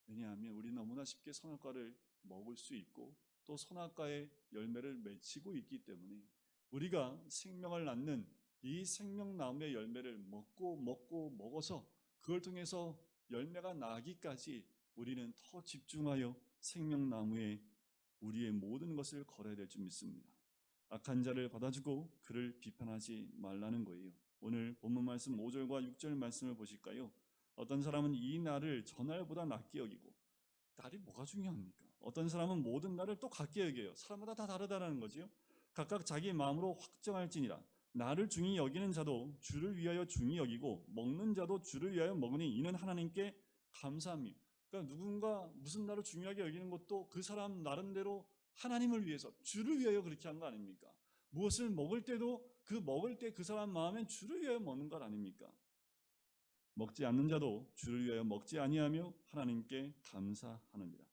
S1: 왜냐하면 우리 너무나 쉽게 선악과를 먹을 수 있고 또 선악과의 열매를 맺히고 있기 때문에 우리가 생명을 낳는 이 생명나무의 열매를 먹어서 그걸 통해서 열매가 나기까지 우리는 더 집중하여 생명나무에 우리의 모든 것을 걸어야 될 줄 믿습니다. 악한 자를 받아주고 그를 비판하지 말라는 거예요. 오늘 본문 말씀 5절과 6절 말씀을 보실까요? 어떤 사람은 이 날을 전날보다 낫게 여기고, 날이 뭐가 중요합니까? 어떤 사람은 모든 날을 또 같게 여겨요. 사람마다 다 다르다는 거지요. 각각 자기 마음으로 확정할지니라. 나를 중히 여기는 자도 주를 위하여 중히 여기고 먹는 자도 주를 위하여 먹으니 이는 하나님께 감사함이요. 그러니까 누군가 무슨 날을 중요하게 여기는 것도 그 사람 나름대로 하나님을 위해서 주를 위하여 그렇게 한 거 아닙니까? 무엇을 먹을 때도 그 먹을 때 그 사람 마음엔 주를 위하여 먹는 것 아닙니까? 먹지 않는 자도 주를 위하여 먹지 아니하며 하나님께 감사하느니라.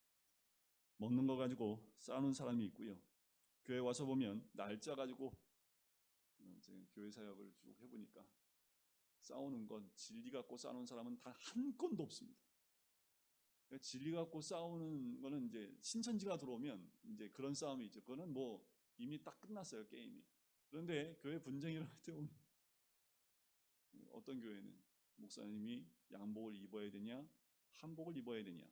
S1: 먹는 거 가지고 싸우는 사람이 있고요. 교회 와서 보면 날짜 가지고 제가 교회 사역을 쭉 해보니까 싸우는 건 진리 갖고 싸우는 사람은 단 한 건도 없습니다. 진리 갖고 싸우는 거는 이제 신천지가 들어오면 이제 그런 싸움이 있죠. 그거는 뭐 이미 딱 끝났어요, 게임이. 그런데 교회 분쟁이 일어날 때 보면 어떤 교회는 목사님이 양복을 입어야 되냐 한복을 입어야 되냐,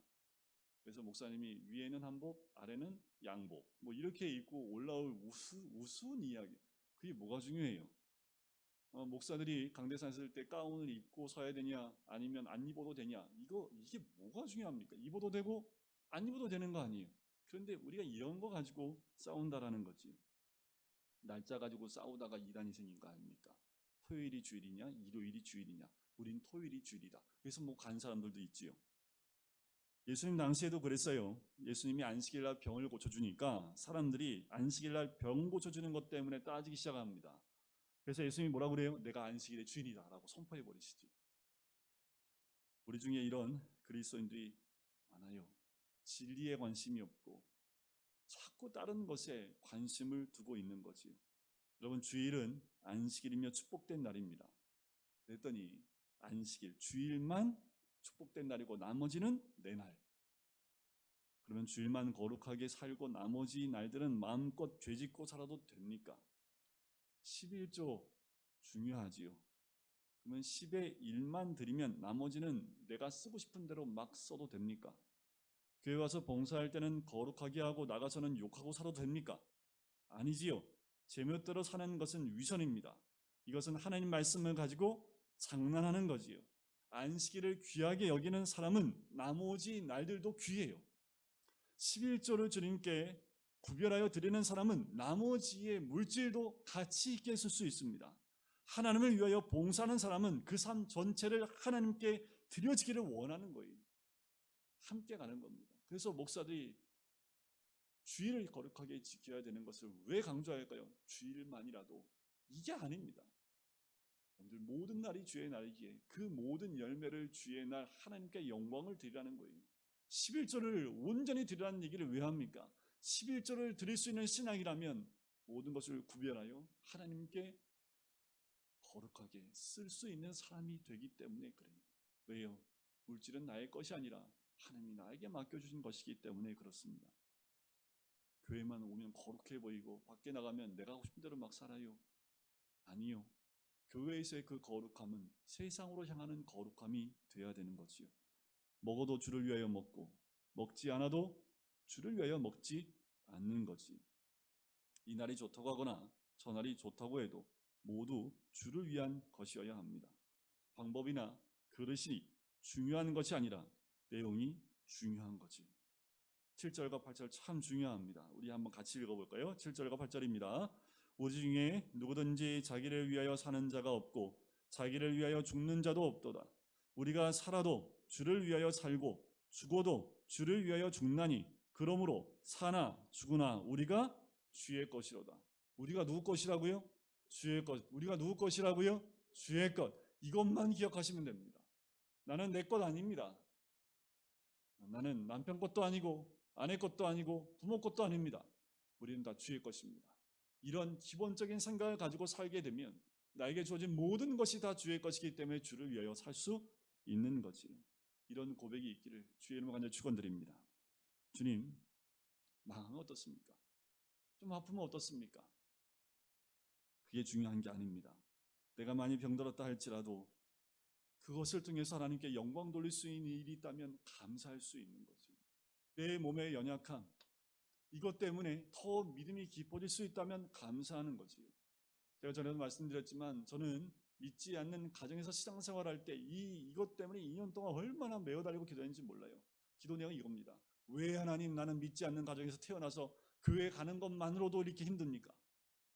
S1: 그래서 목사님이 위에는 한복 아래는 양복 뭐 이렇게 입고 올라올 우스운 이야기, 그게 뭐가 중요해요? 목사들이 강대상 쓸 때 가운을 입고 서야 되냐 아니면 안 입어도 되냐, 이게 뭐가 중요합니까? 입어도 되고 안 입어도 되는 거 아니에요. 그런데 우리가 이런 거 가지고 싸운다라는 거지. 날짜 가지고 싸우다가 이단이 생긴 거 아닙니까? 토요일이 주일이냐 일요일이 주일이냐, 우린 토요일이 주일이다. 그래서 뭐 간 사람들도 있지요. 예수님 당시에도 그랬어요. 예수님이 안식일날 병을 고쳐주니까 사람들이 안식일날 병 고쳐주는 것 때문에 따지기 시작합니다. 그래서 예수님이 뭐라고 그래요? 내가 안식일의 주인이다 라고 선포해 버리시죠. 우리 중에 이런 그리스도인들이 많아요. 진리에 관심이 없고 자꾸 다른 것에 관심을 두고 있는 거지요. 여러분, 주일은 안식일이며 축복된 날입니다. 그랬더니 안식일, 주일만 축복된 날이고 나머지는 내 날. 그러면 주일만 거룩하게 살고 나머지 날들은 마음껏 죄짓고 살아도 됩니까? 11조 중요하지요. 그러면 10의 1만 드리면 나머지는 내가 쓰고 싶은 대로 막 써도 됩니까? 교회 와서 봉사할 때는 거룩하게 하고 나가서는 욕하고 살아도 됩니까? 아니지요. 제멋대로 사는 것은 위선입니다. 이것은 하나님 말씀을 가지고 장난하는 거지요. 안식일을 귀하게 여기는 사람은 나머지 날들도 귀해요. 11조를 주님께 구별하여 드리는 사람은 나머지의 물질도 가치 있게 쓸 수 있습니다. 하나님을 위하여 봉사하는 사람은 그 삶 전체를 하나님께 드려지기를 원하는 거예요. 함께 가는 겁니다. 그래서 목사들이 주일을 거룩하게 지켜야 되는 것을 왜 강조할까요? 주일만이라도. 이게 아닙니다. 여러분들, 모든 날이 주의 날이기에 그 모든 열매를 주의 날 하나님께 영광을 드리라는 거예요. 11조를 온전히 드리라는 얘기를 왜 합니까? 11조를 드릴 수 있는 신앙이라면 모든 것을 구별하여 하나님께 거룩하게 쓸 수 있는 사람이 되기 때문에 그래요. 왜요? 물질은 나의 것이 아니라 하나님이 나에게 맡겨주신 것이기 때문에 그렇습니다. 교회만 오면 거룩해 보이고 밖에 나가면 내가 하고 싶은 대로 막 살아요. 아니요. 교회에서의 그 거룩함은 세상으로 향하는 거룩함이 되어야 되는 거지요. 먹어도 주를 위하여 먹고 먹지 않아도 주를 위하여 먹지 않는 거지요. 이 날이 좋다고 하거나 저 날이 좋다고 해도 모두 주를 위한 것이어야 합니다. 방법이나 그릇이 중요한 것이 아니라 내용이 중요한 거지요. 7절과 8절 참 중요합니다. 우리 한번 같이 읽어볼까요? 7절과 8절입니다. 우리 중에 누구든지 자기를 위하여 사는 자가 없고 자기를 위하여 죽는 자도 없도다. 우리가 살아도 주를 위하여 살고 죽어도 주를 위하여 죽나니 그러므로 사나 죽으나 우리가 주의 것이로다. 우리가 누구 것이라고요? 주의 것. 우리가 누구 것이라고요? 주의 것. 이것만 기억하시면 됩니다. 나는 내 것 아닙니다. 나는 남편 것도 아니고 아내 것도 아니고 부모 것도 아닙니다. 우리는 다 주의 것입니다. 이런 기본적인 생각을 가지고 살게 되면 나에게 주어진 모든 것이 다 주의 것이기 때문에 주를 위하여 살 수 있는 거지요. 이런 고백이 있기를 주의 이름으로 간절히 축원드립니다. 주님, 망하면 어떻습니까? 좀 아프면 어떻습니까? 그게 중요한 게 아닙니다. 내가 많이 병들었다 할지라도 그것을 통해서 하나님께 영광 돌릴 수 있는 일이 있다면 감사할 수 있는 거지. 내 몸의 연약함, 이것 때문에 더 믿음이 깊어질 수 있다면 감사하는 거지요. 제가 전에도 말씀드렸지만 저는 믿지 않는 가정에서 신앙생활할 때 이것 때문에 2년 동안 얼마나 매어 달리고 기도했는지 몰라요. 기도 내용이 이겁니다. 왜 하나님 나는 믿지 않는 가정에서 태어나서 교회 가는 것만으로도 이렇게 힘듭니까?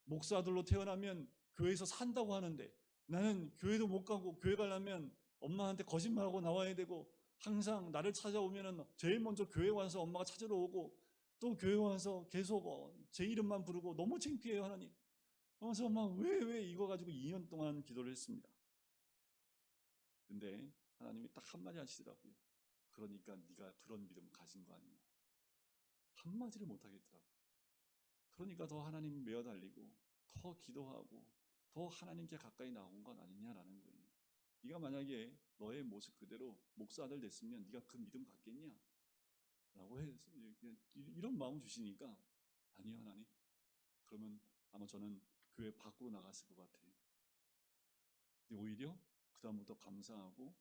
S1: 목사들로 태어나면 교회에서 산다고 하는데 나는 교회도 못 가고 교회 가려면 엄마한테 거짓말하고 나와야 되고 항상 나를 찾아오면은 제일 먼저 교회 와서 엄마가 찾으러 오고 또 교회 와서 계속 제 이름만 부르고 너무 창피해요 하나님. 그래서 막 왜 이거 가지고 2년 동안 기도를 했습니다. 근데 하나님이 딱 한마디 하시더라고요. 그러니까 네가 그런 믿음 가진 거 아니냐. 한마디를 못 하겠더라고요. 그러니까 더 하나님 메어 달리고 더 기도하고 더 하나님께 가까이 나온 건 아니냐라는 거예요. 네가 만약에 너의 모습 그대로 목사들 됐으면 네가 그 믿음 갖겠냐? 라고 해서 이런 마음 주시니까 아니요 하나님. 그러면 아마 저는 교회 밖으로 나갔을 것 같아요. 근데 오히려 그 다음부터 감사하고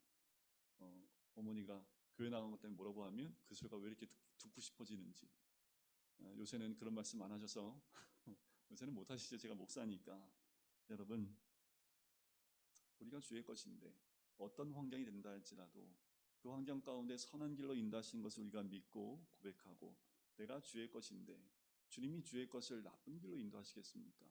S1: 어머니가 교회 나간 것 때문에 뭐라고 하면 그 소리가 왜 이렇게 듣고 싶어지는지. 요새는 그런 말씀 안 하셔서 요새는 못 하시죠. 제가 목사니까. 여러분, 우리가 주의 것인데 어떤 환경이 된다 할지라도 그 환경 가운데 선한 길로 인도하신 것을 우리가 믿고 고백하고 내가 주의 것인데 주님이 주의 것을 나쁜 길로 인도하시겠습니까?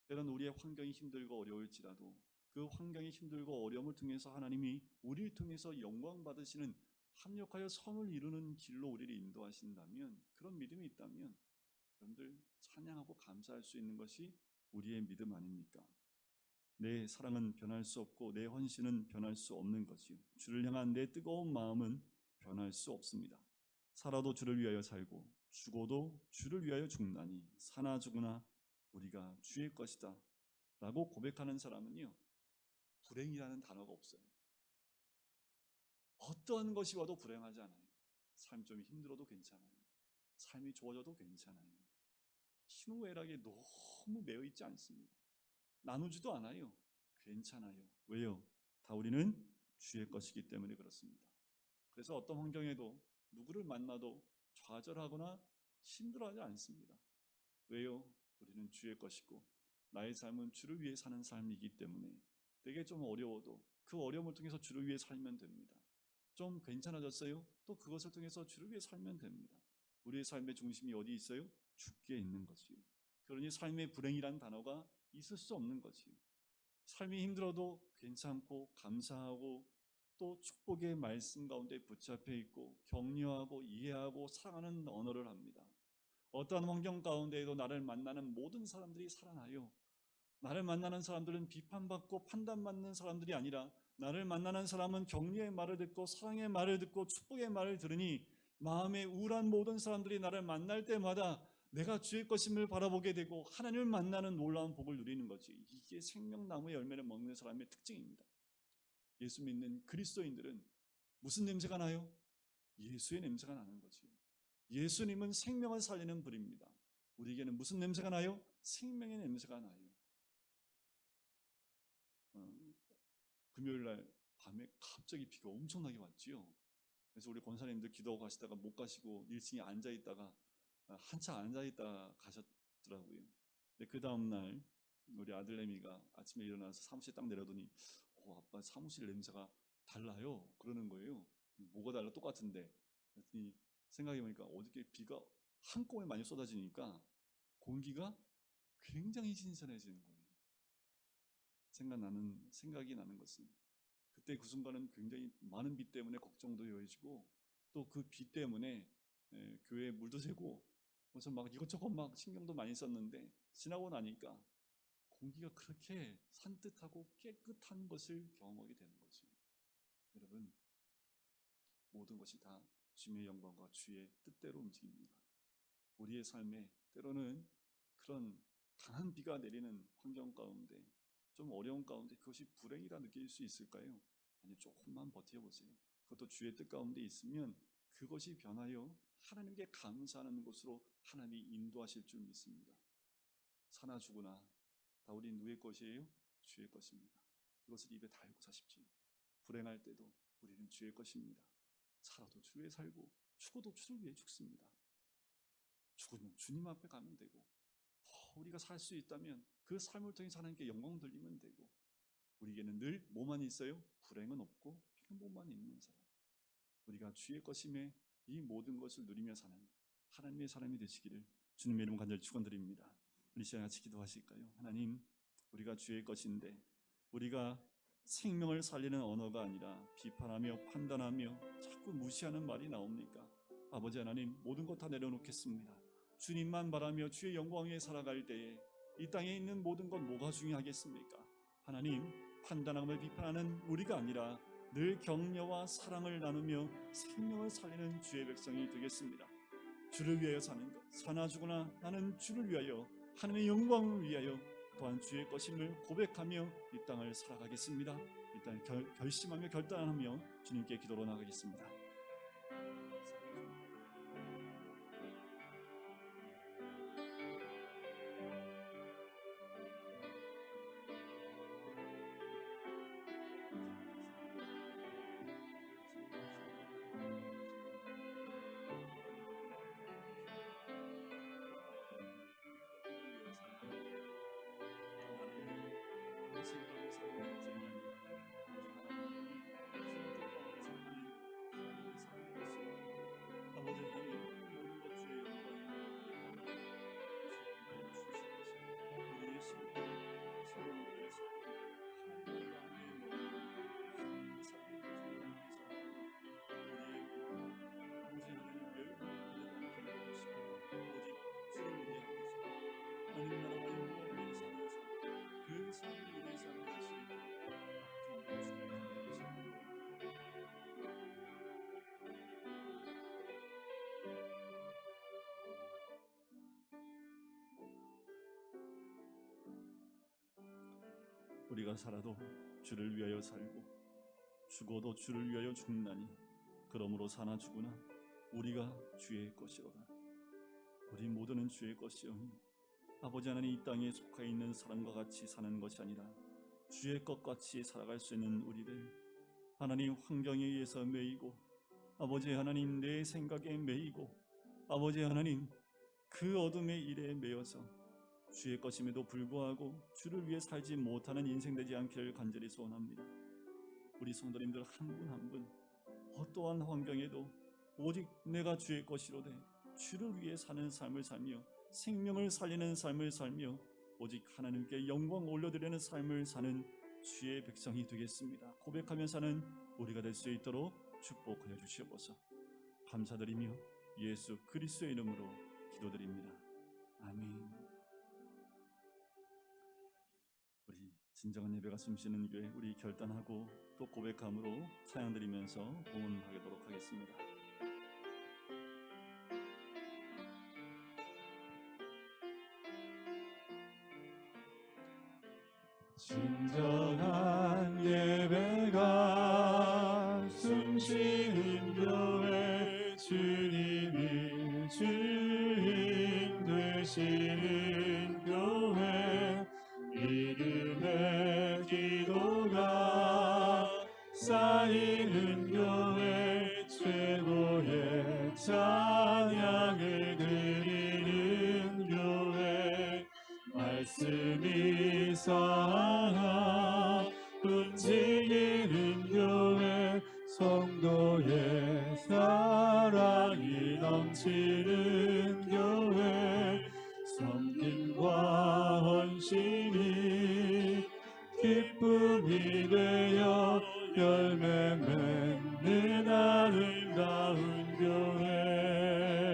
S1: 때론 우리의 환경이 힘들고 어려울지라도 그 환경이 힘들고 어려움을 통해서 하나님이 우리를 통해서 영광 받으시는 합력하여 선을 이루는 길로 우리를 인도하신다면 그런 믿음이 있다면 여러분들 찬양하고 감사할 수 있는 것이 우리의 믿음 아닙니까? 내 사랑은 변할 수 없고 내 헌신은 변할 수 없는 것이요. 주를 향한 내 뜨거운 마음은 변할 수 없습니다. 살아도 주를 위하여 살고 죽어도 주를 위하여 죽나니 사나 죽으나 우리가 주의 것이다 라고 고백하는 사람은요, 불행이라는 단어가 없어요. 어떠한 것이 와도 불행하지 않아요. 삶 좀 힘들어도 괜찮아요. 삶이 좋아져도 괜찮아요. 희노애락에 너무 매여 있지 않습니다. 나누지도 않아요. 괜찮아요. 왜요? 다 우리는 주의 것이기 때문에 그렇습니다. 그래서 어떤 환경에도 누구를 만나도 좌절하거나 힘들어하지 않습니다. 왜요? 우리는 주의 것이고 나의 삶은 주를 위해 사는 삶이기 때문에 되게 좀 어려워도 그 어려움을 통해서 주를 위해 살면 됩니다. 좀 괜찮아졌어요? 또 그것을 통해서 주를 위해 살면 됩니다. 우리의 삶의 중심이 어디 있어요? 주께 있는 거지요. 그러니 삶의 불행이란 단어가 있을 수 없는 거지요. 삶이 힘들어도 괜찮고 감사하고 또 축복의 말씀 가운데 붙잡혀 있고 격려하고 이해하고 사랑하는 언어를 합니다. 어떠한 환경 가운데에도 나를 만나는 모든 사람들이 살아나요. 나를 만나는 사람들은 비판받고 판단받는 사람들이 아니라 나를 만나는 사람은 격려의 말을 듣고 사랑의 말을 듣고 축복의 말을 들으니 마음에 우울한 모든 사람들이 나를 만날 때마다 내가 주의 것임을 바라보게 되고 하나님을 만나는 놀라운 복을 누리는 거지. 이게 생명나무의 열매를 먹는 사람의 특징입니다. 예수 믿는 그리스도인들은 무슨 냄새가 나요? 예수의 냄새가 나는 거지. 예수님은 생명을 살리는 불입니다. 우리에게는 무슨 냄새가 나요? 생명의 냄새가 나요. 금요일 날 밤에 갑자기 비가 엄청나게 왔지요. 그래서 우리 권사님들 기도하고 가시다가 못 가시고 1층에 앉아있다가 한참 앉아있다가 가셨더라고요. 근데 그 다음날 우리 아들내미가 아침에 일어나서 사무실에 딱 내려더니 아빠 사무실 냄새가 달라요 그러는 거예요. 뭐가 달라? 똑같은데. 그랬더니 생각해보니까 어저께 비가 한꺼번에 많이 쏟아지니까 공기가 굉장히 신선해지는 거예요. 생각이 나는 것은 그때 그 순간은 굉장히 많은 비 때문에 걱정도 여해지고 또 그 비 때문에 교회에 물도 새고 그래서 막 이것저것 막 신경도 많이 썼는데 지나고 나니까 공기가 그렇게 산뜻하고 깨끗한 것을 경험하게 되는 거죠. 여러분, 모든 것이 다 주님의 영광과 주의 뜻대로 움직입니다. 우리의 삶에 때로는 그런 강한 비가 내리는 환경 가운데, 좀 어려운 가운데 그것이 불행이라 느낄 수 있을까요? 아니, 조금만 버텨보세요. 그것도 주의 뜻 가운데 있으면 그것이 변하여 하나님께 감사하는 곳으로 하나님이 인도하실 줄 믿습니다. 사나 죽으나 다 우리 누구의 것이에요? 주의 것입니다. 이것을 입에 달고 사십시오. 불행할 때도 우리는 주의 것입니다. 살아도 주의 살고 죽어도 주를 위해 죽습니다. 죽으면 주님 앞에 가면 되고, 우리가 살 수 있다면 그 삶을 통해 하나님께 영광 돌리면 되고, 우리에게는 늘 뭐만 있어요? 불행은 없고 행복만 있는 사람. 우리가 주의 것임에 이 모든 것을 누리며 사는 하나님의 사람이 되시기를 주님의 이름 간절히 축원드립니다. 우리 시간 같이 기도하실까요? 하나님, 우리가 주의 것인데 우리가 생명을 살리는 언어가 아니라 비판하며 판단하며 자꾸 무시하는 말이 나옵니까? 아버지 하나님, 모든 것 다 내려놓겠습니다. 주님만 바라며 주의 영광 위에 살아갈 때에 이 땅에 있는 모든 것 뭐가 중요하겠습니까? 하나님, 판단하며 비판하는 우리가 아니라 늘 격려와 사랑을 나누며 생명을 살리는 주의 백성이 되겠습니다. 주를 위하여 사는 것, 사나 죽으나 나는 주를 위하여, 하나님의 영광을 위하여 또한 주의 것임을 고백하며 이 땅을 살아가겠습니다. 일단 결심하며 결단하며 주님께 기도로 나가겠습니다. 아버지 하나님, 모든 것 주의 영광이고 우리의 생명들을 살고 하나님의 왕의 그 삶을 통해서 우리의 아버지 하나님 멸망을 않게 해주시고 오직 주를 위하여서 하나님 나라와 영광을 위해 사는 삶, 그 삶이 우리의 삶이 될 수 있도록 주님의 주를 감사합니다. 우리가 살아도 주를 위하여 살고 죽어도 주를 위하여 죽나니 그러므로 사나 죽으나 우리가 주의 것이로다. 우리 모두는 주의 것이오니 아버지 하나님, 이 땅에 속해 있는 사람과 같이 사는 것이 아니라 주의 것같이 살아갈 수 있는 우리들, 하나님 환경에 의해서 매이고 아버지 하나님 내 생각에 매이고 아버지 하나님 그 어둠의 일에 매여서 주의 것임에도 불구하고 주를 위해 살지 못하는 인생 되지 않기를 간절히 소원합니다. 우리 성도님들 한 분 한 분 어떠한 환경에도 오직 내가 주의 것이로되 주를 위해 사는 삶을 살며 생명을 살리는 삶을 살며 오직 하나님께 영광 올려드리는 삶을 사는 주의 백성이 되겠습니다. 고백하며 사는 우리가 될 수 있도록 축복하여 주시옵소서. 감사드리며 예수 그리스도의 이름으로 기도드립니다. 아멘. 우리 진정한 예배가 숨쉬는 교회, 우리 결단하고 또 고백함으로 찬양 드리면서 봉헌하도록 하겠습니다.
S2: 진정한 예배가 숨쉬는 교회, 주님이 주인 되시는 교회, 믿음의 기도가 쌓이는 교회, 최고의 찬양을 드리는 교회, 말씀이 살아 움직이는 교회, 성도의 사랑이 넘치는 교회, 섬김과 헌신이 기쁨이 되어 열매 맺는 아름다운 교회.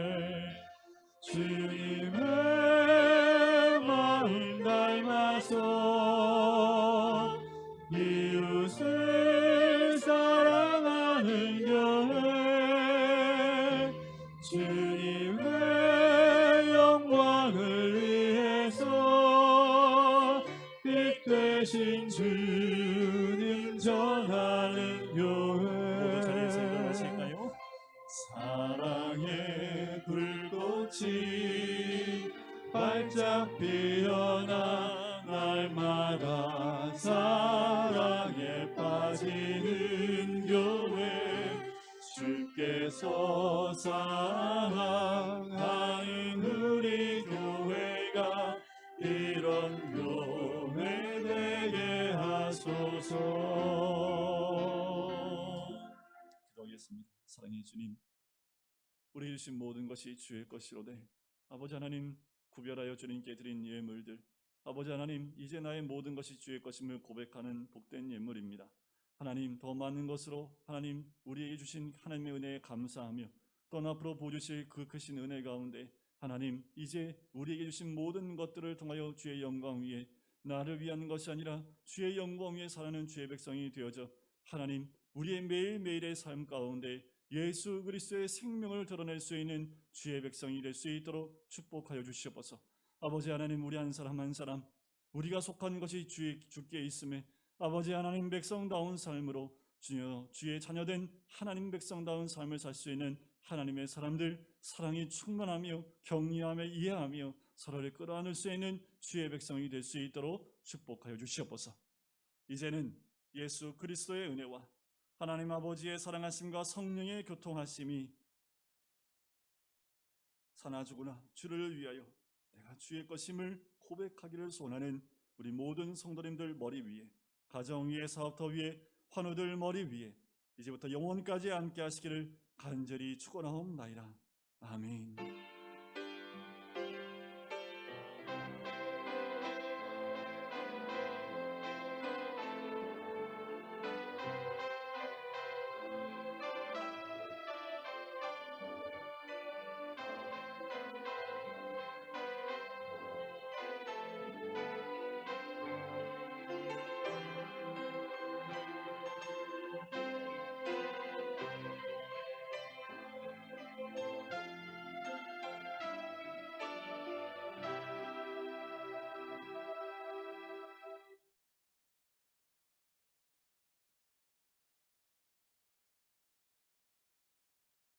S2: 되신 주님 전하는 교회
S1: 모두 자리에서 일어나실까요?
S2: 사랑의 불꽃이 활짝 피어나 날마다 사랑에 빠지는 교회 주께서 사랑하는 우리 교회가 이런 교회 되게 하소서.
S1: 기도하겠습니다. 사랑의 주님, 우리 주신 모든 것이 주의 것이로되 아버지 하나님, 구별하여 주님께 드린 예물들, 아버지 하나님, 이제 나의 모든 것이 주의 것임을 고백하는 복된 예물입니다. 하나님, 더 많은 것으로 하나님 우리에게 주신 하나님의 은혜에 감사하며 또 앞으로 보여주실 그 크신 은혜 가운데 하나님, 이제 우리에게 주신 모든 것들을 통하여 주의 영광 위에, 나를 위한 것이 아니라 주의 영광 위에 살아가는 주의 백성이 되어져 하나님, 우리의 매일매일의 삶 가운데 예수 그리스도의 생명을 드러낼 수 있는 주의 백성이 될 수 있도록 축복하여 주시옵소서. 아버지 하나님, 우리 한 사람 한 사람 우리가 속한 것이 주께 있음에 아버지 하나님 백성다운 삶으로 주의 자녀된 하나님 백성다운 삶을 살 수 있는 하나님의 사람들, 사랑이 충만하며 격려하며 이해하며 서로를 끌어안을 수 있는 주의 백성이 될 수 있도록 축복하여 주시옵소서. 이제는 예수 그리스도의 은혜와 하나님 아버지의 사랑하심과 성령의 교통하심이 사나 죽으나 주를 위하여 내가 주의 것임을 고백하기를 소원하는 우리 모든 성도님들 머리 위에, 가정 위에, 사업터 위에, 환우들 머리 위에 이제부터 영원까지 함께 하시기를 간절히 축원하옵나이다. 아멘.